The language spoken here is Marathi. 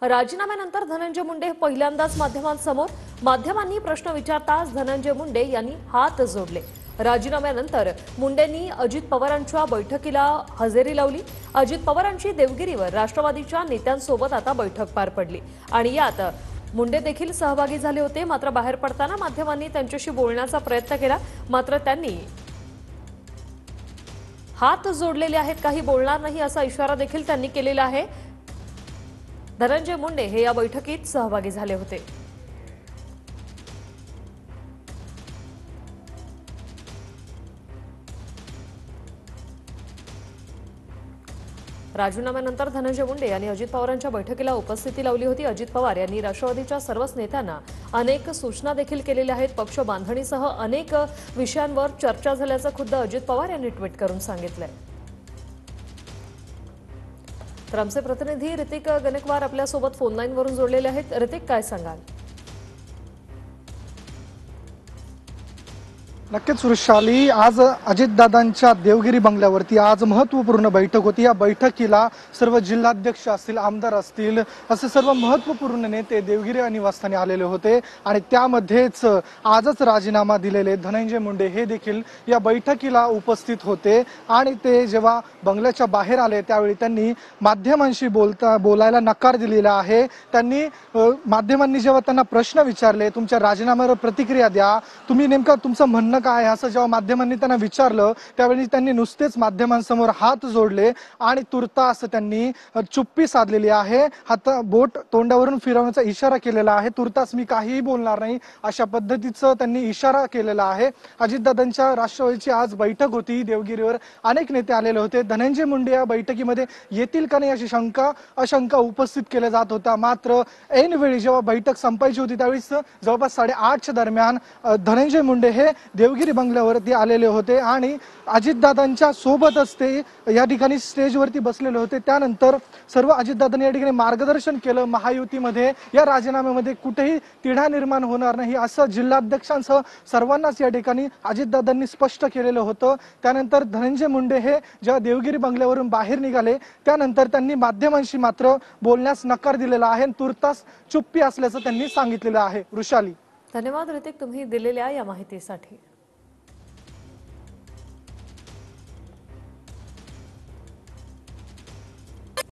राजीनाम्यानंतर धनंजय मुंडे पहिल्यांदाच माध्यमांसमोर। माध्यमांनी प्रश्न विचारताच धनंजय मुंडे यांनी हात जोडले। राजीनाम्यानंतर मुंडेंनी अजित पवारांच्या बैठकीला हजेरी लावली। अजित पवारांची देवगिरीवर राष्ट्रवादीच्या नेत्यांसोबत आता बैठक पार पडली आणि यात मुंडे देखील सहभागी झाले होते। मात्र बाहेर पडताना माध्यमांनी त्यांच्याशी बोलण्याचा प्रयत्न केला, मात्र त्यांनी हात जोडलेले आहेत, काही बोलणार नाही असा इशारा देखील त्यांनी केलेला आहे। धनंजय मुंडे हे या बैठकीत सहभागी झाले होते। राजीनाम्यानंतर धनंजय मुंडे यांनी अजित पवारांच्या बैठकीला उपस्थिती लावली होती। अजित पवार यांनी राष्ट्रवादीच्या सर्वच नेत्यांना अनेक सूचना देखील केलेल्या आहेत। पक्ष बांधणीसह अनेक विषयांवर चर्चा झाल्याचं खुद्द अजित पवार यांनी ट्विट करून सांगितलंय। तर आमचे प्रतिनिधी ऋतिक गणेकवार आपल्यासोबत फोन लाईनवरून जोडलेले आहेत। ऋतिक, काय सांगाल? नक्कीच वृषाली, आज अजितदादांच्या देवगिरी बंगल्यावरती आज महत्त्वपूर्ण बैठक होती। या बैठकीला सर्व जिल्हाध्यक्ष असतील, आमदार असतील, असे सर्व महत्त्वपूर्ण नेते देवगिरी निवासस्थानी आलेले होते आणि त्यामध्येच आजच राजीनामा दिलेले धनंजय मुंडे हे देखील या बैठकीला उपस्थित होते आणि ते जेव्हा बंगल्याच्या बाहेर आले त्यावेळी त्यांनी माध्यमांशी बोलायला नकार दिलेला आहे। त्यांनी माध्यमांनी जेव्हा त्यांना प्रश्न विचारले, तुमच्या राजीनाम्यावर प्रतिक्रिया द्या, तुम्ही नेमका तुमचं म्हणणं काय असं जेव्हा माध्यमांनी त्यांना विचारलं त्यावेळी त्यांनी नुसतेच माध्यमांसमोर हात जोडले आणि तुर्तास त्यांनी चुप्पी साधलेली आहे। हात बोट तोंडावरून फिरवण्याचा इशारा केलेला आहे। तुर्तास मी काहीही बोलणार नाही अशा पद्धतीचं त्यांनी इशारा केलेला आहे। अजितदादांच्या राष्ट्रवादीची आज बैठक होती देवगिरीवर, अनेक नेते आलेले होते। धनंजय मुंडे या बैठकीमध्ये येतील का नाही अशी आशंका उपस्थित केल्या जात होता, मात्र ऐनवेळी जेव्हा बैठक संपायची होती त्यावेळीच जवळपास 8:30च्या दरम्यान धनंजय मुंडे हे देवगिरी बंगल्यावरती आलेले होते आणि अजितदादांच्या सोबतच ते या ठिकाणी स्टेजवरती बसलेले होते। त्यानंतर सर्व अजितदादांनी या ठिकाणी मार्गदर्शन केलं। महायुतीमध्ये या राजीनाम्यामध्ये कुठेही तिढा निर्माण होणार नाही असं जिल्हाध्यक्षांसह सर्वांनाच या ठिकाणी अजितदादांनी स्पष्ट केलेलं होतं। त्यानंतर धनंजय मुंडे हे जेव्हा देवगिरी बंगल्यावरून बाहेर निघाले त्यानंतर त्यांनी माध्यमांशी मात्र बोलण्यास नकार दिलेला आहे। तुर्तास चुप्पी असल्याचं त्यांनी सांगितलेलं आहे। वृषाली, धन्यवाद ऋतिक, तुम्ही दिलेल्या या माहितीसाठी।